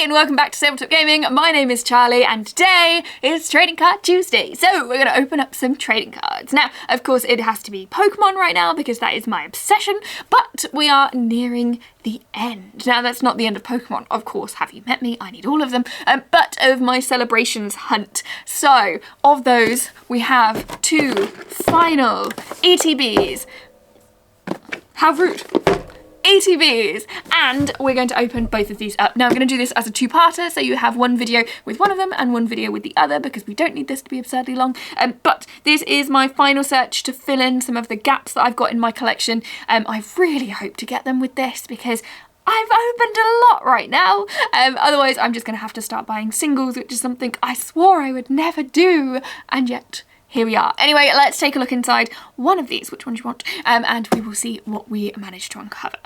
Hey and welcome back to Tabletop Gaming. My name is Charlie and today is Trading Card Tuesday. So we're going to open up some trading cards. Now, of course, it has to be Pokemon right now because that is my obsession, but we are nearing the end. Now, that's not the end of Pokemon, of course. Have you met me? I need all of them, but of my Celebrations hunt. So, of those, we have 2 final ETBs. How rude. ETBs, and we're going to open both of these up. Now I'm going to do this as a 2-parter, so you have one video with one of them and one video with the other because we don't need this to be absurdly long, but this is my final search to fill in some of the gaps that I've got in my collection. I really hope to get them with this because I've opened a lot right now, otherwise I'm just going to have to start buying singles, which is something I swore I would never do, and yet here we are. Anyway, let's take a look inside one of these, which one do you want, and we will see what we managed to uncover.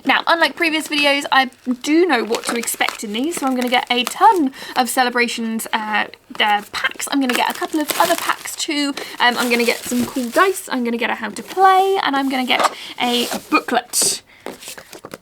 Now, unlike previous videos, I do know what to expect in these, so I'm going to get a ton of Celebrations packs. I'm going to get a couple of other packs too. I'm going to get some cool dice, I'm going to get a how to play, and I'm going to get a booklet.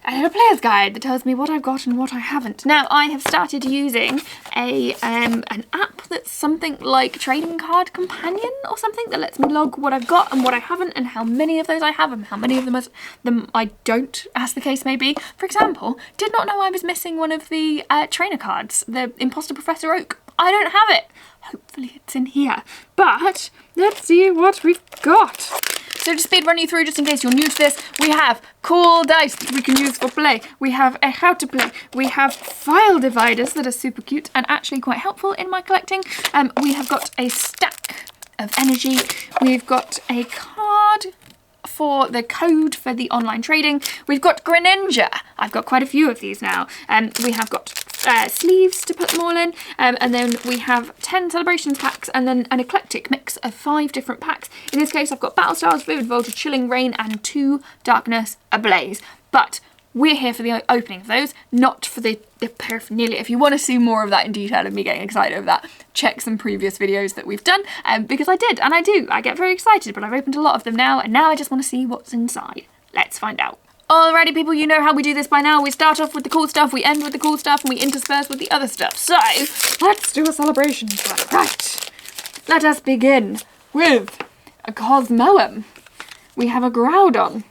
I have a player's guide that tells me what I've got and what I haven't. Now, I have started using an app that's something like Trading Card Companion or something that lets me log what I've got and what I haven't and how many of those I have and how many of them I don't, as the case may be. For example, did not know I was missing one of the trainer cards, the Imposter Professor Oak. I don't have it. Hopefully it's in here. But let's see what we've got. So to speed run you through, just in case you're new to this, we have cool dice that we can use for play. We have a how to play. We have file dividers that are super cute and actually quite helpful in my collecting. We have got a stack of energy. We've got a card for the code for the online trading. We've got Greninja. I've got quite a few of these now. We have got sleeves to put them all in, and then we have 10 Celebrations packs and then an eclectic mix of 5 different packs. In this case I've got Battle Styles, Vivid Voltage, Chilling Rain and 2 Darkness Ablaze. But we're here for the opening of those, not for the paraphernalia. If you want to see more of that in detail of me getting excited over that, check some previous videos that we've done, because I did, and I do. I get very excited, but I've opened a lot of them now, and now I just want to see what's inside. Let's find out. Alrighty people, you know how we do this by now. We start off with the cool stuff, we end with the cool stuff, and we intersperse with the other stuff. So, let's do a Celebrations one. Right, let us begin with a Cosmoem. We have a Groudon.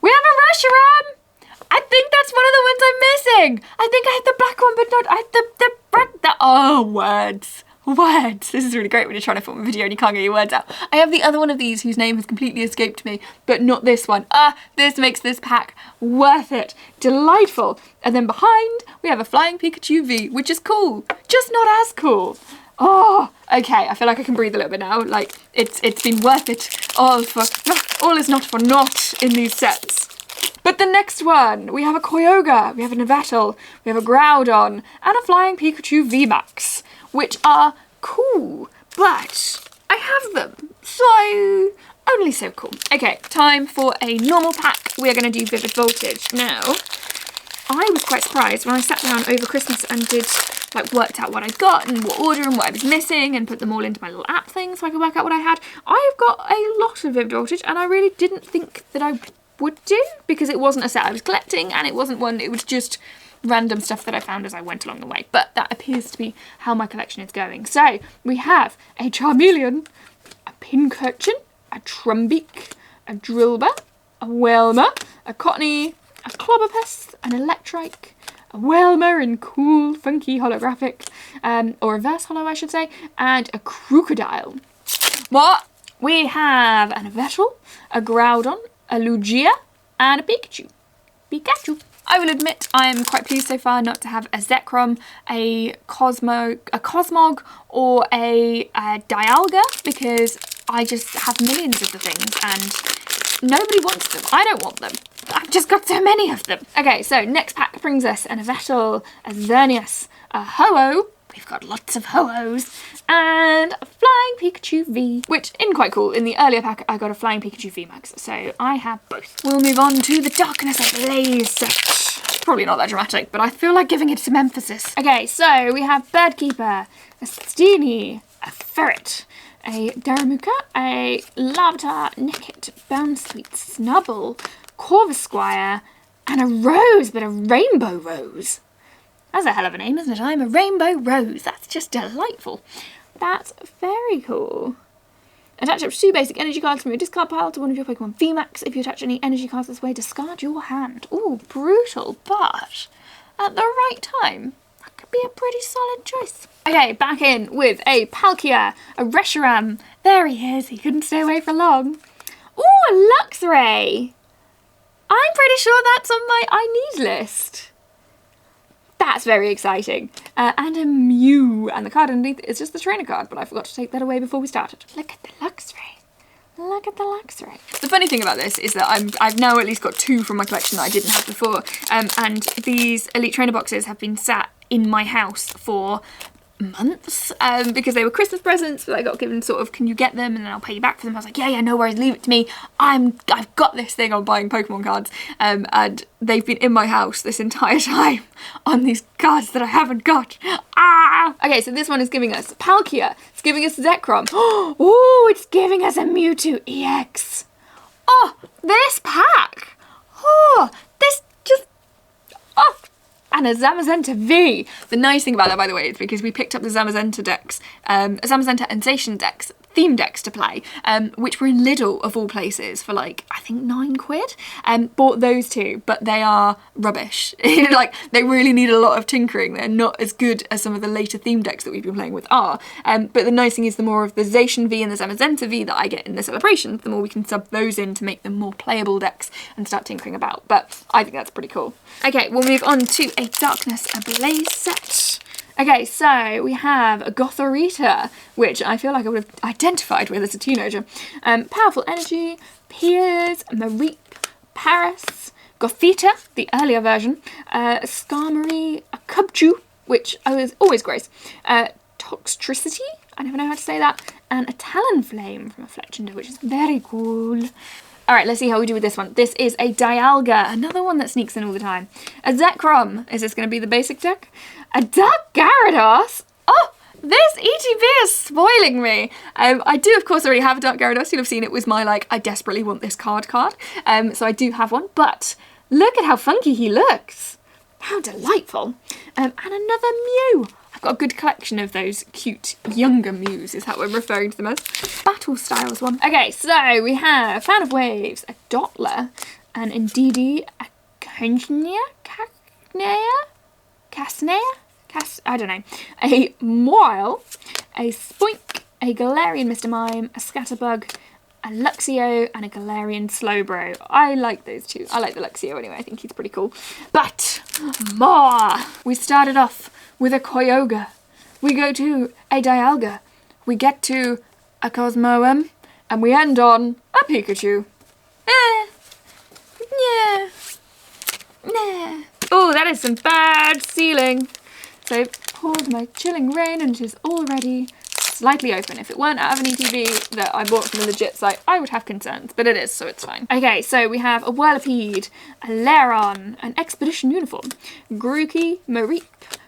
We have a Reshiram! I think that's one of the ones I'm missing! I think I had the black one, but not, I had the oh, words. Words. This is really great when you're trying to film a video and you can't get your words out. I have the other one of these whose name has completely escaped me, but not this one. This makes this pack worth it. Delightful. And then behind, we have a Flying Pikachu V, which is cool. Just not as cool. Oh, okay. I feel like I can breathe a little bit now. Like, it's been worth it. All is not for naught in these sets. But the next one, we have a Kyogre, we have a Yveltal, we have a Groudon, and a Flying Pikachu VMAX, which are cool, but I have them, so only so cool. Okay, time for a normal pack. We're going to do Vivid Voltage. Now, I was quite surprised when I sat down over Christmas and worked out what I'd got and what order and what I was missing and put them all into my little app thing so I could work out what I had. I've got a lot of Vivid Voltage and I really didn't think that I would do, because it wasn't a set I was collecting and it wasn't one, it was just random stuff that I found as I went along the way, but that appears to be how my collection is going. So we have a Charmeleon, a Pincurchin, a Trumbeak, a Drillbur, a Whelmer, a Cottony, a Clobberpest, an Electrike, a Whelmer in cool funky holographic, or reverse holo I should say, and a Crocodile. What? We have an Yveltal, a Groudon, a Lugia, and a Pikachu. I will admit I am quite pleased so far not to have a Zekrom, a Cosmog, or a Dialga, because I just have millions of the things and nobody wants them. I don't want them. I've just got so many of them. Okay, so next pack brings us an Yveltal, a Xerneas, a Ho-Oh. We've got lots of Ho-Ohs, and a Flying Pikachu V, which in quite cool. In the earlier pack, I got a Flying Pikachu VMAX, so I have both. We'll move on to the Darkness Ablaze set. Probably not that dramatic, but I feel like giving it some emphasis. Okay, so we have Birdkeeper, a Steenie, a Ferret, a Darumaka, a Larvitar, Nickit, Bounsweet, Snubble, Corvusquire, and a Rose, but a Rainbow Rose. That's a hell of a name, isn't it? I'm a rainbow rose. That's just delightful. That's very cool. Attach up to 2 basic energy cards from your discard pile to one of your Pokemon VMAX. If you attach any energy cards this way, discard your hand. Ooh, brutal, but at the right time, that could be a pretty solid choice. Okay, back in with a Palkia, a Reshiram. There he is, he couldn't stay away for long. Ooh, a Luxray. I'm pretty sure that's on my I need list. That's very exciting. And a Mew. And the card underneath is just the trainer card, but I forgot to take that away before we started. Look at the Luxray. Look at the Luxray. The funny thing about this is that I've now at least got 2 from my collection that I didn't have before. And these Elite Trainer boxes have been sat in my house for months because they were Christmas presents, but I got given sort of, can you get them and then I'll pay you back for them. I was like, yeah, no worries, leave it to me. I've got this thing on buying Pokemon cards, and they've been in my house this entire time on these cards that I haven't got. Okay, so this one is giving us Palkia, it's giving us Zekrom. Oh, it's giving us a Mewtwo EX. Oh, this pack. Oh, this just, oh. And a Zamazenta V. The nice thing about that, by the way, is because we picked up the Zamazenta decks, Zamazenta and Zacian decks, theme decks to play, which were in Lidl of all places for like, I think £9. Bought those 2, but they are rubbish. Like, they really need a lot of tinkering. They're not as good as some of the later theme decks that we've been playing with are. But the nice thing is the more of the Zacian V and the Zamazenta V that I get in the Celebrations, the more we can sub those in to make them more playable decks and start tinkering about. But I think that's pretty cool. Okay, we'll move on to a Darkness Ablaze set. Okay, so we have a Gothorita, which I feel like I would have identified with as a teenager. Powerful Energy, Piers, Mareep, Paris, Gothita, the earlier version, Skarmory, a Cubchoo, which I was always Grace, Toxtricity, I never know how to say that, and a Talonflame from a Fletchinder, which is very cool. Alright, let's see how we do with this one. This is a Dialga, another one that sneaks in all the time. A Zekrom, is this going to be the basic deck? A Dark Gyarados? Oh, this ETB is spoiling me. I do, of course, already have a Dark Gyarados. You'll have seen it was my, like, I desperately want this card. So I do have one, but look at how funky he looks. How delightful. And another Mew. I've got a good collection of those cute younger Mews, is how I'm referring to them as. Battle Styles one. Okay, so we have Fan of Waves, a Dottler, an Indeedee, a Cacnea, I don't know, a Moile, a Spoink, a Galarian Mr. Mime, a Scatterbug, a Luxio, and a Galarian Slowbro. I like those 2. I like the Luxio anyway, I think he's pretty cool. But more! We started off with a Kyogre. We go to a Dialga. We get to a Cosmoem. And we end on a Pikachu. Yeah. Nah. Oh, that is some bad sealing. So I've poured my chilling rain and it is already slightly open. If it weren't out of an ETB that I bought from a legit site, I would have concerns, but it is, so it's fine. Okay, so we have a Whirlipede, a Lairon, an Expedition Uniform, Grookey, Mareep,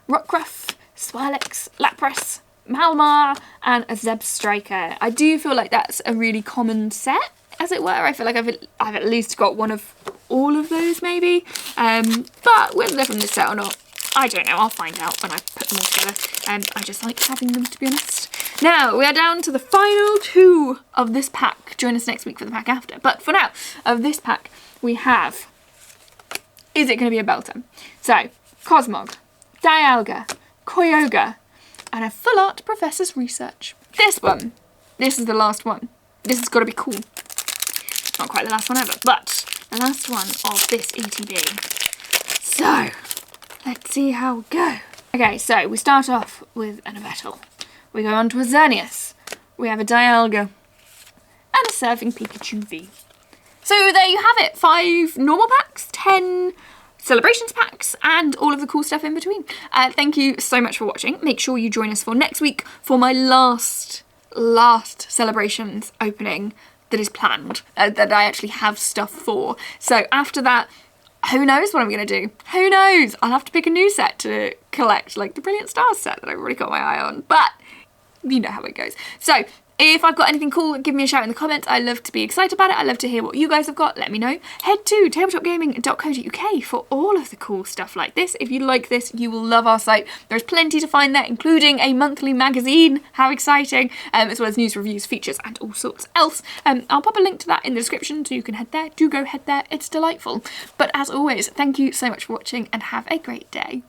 Rockruff, Swirlix, Lapras, Malmar, and a Zebstrika. I do feel like that's a really common set, as it were. I feel like I've at least got one of all of those, maybe. But whether they're from this set or not, I don't know. I'll find out when I put them all together. I just like having them, to be honest. Now, we are down to the final 2 of this pack. Join us next week for the pack after. But for now, of this pack, we have... Is it going to be a Belter? So, Cosmog, Dialga, Kyogre, and a Full Art Professor's Research. This one. This is the last one. This has got to be cool. Not quite the last one ever, but the last one of this ETB. So, let's see how we go. Okay, so we start off with an Yveltal. We go on to a Xerneas. We have a Dialga. And a Surfing Pikachu V. So there you have it. 5 normal packs, 10 Celebrations packs, and all of the cool stuff in between. Thank you so much for watching. Make sure you join us for next week for my last Celebrations opening that is planned, that I actually have stuff for. So after that, who knows what I'm going to do? Who knows? I'll have to pick a new set to collect, like the Brilliant Stars set that I've already got my eye on. But you know how it goes. So If I've got anything cool, give me a shout in the comments. I love to be excited about it. I love to hear what you guys have got. Let me know. Head to tabletopgaming.co.uk for all of the cool stuff like this. If you like this, you will love our site. There's plenty to find there, including a monthly magazine. How exciting. As well as news, reviews, features, and all sorts else. I'll pop a link to that in the description so you can head there. Do go head there. It's delightful. But as always, thank you so much for watching and have a great day.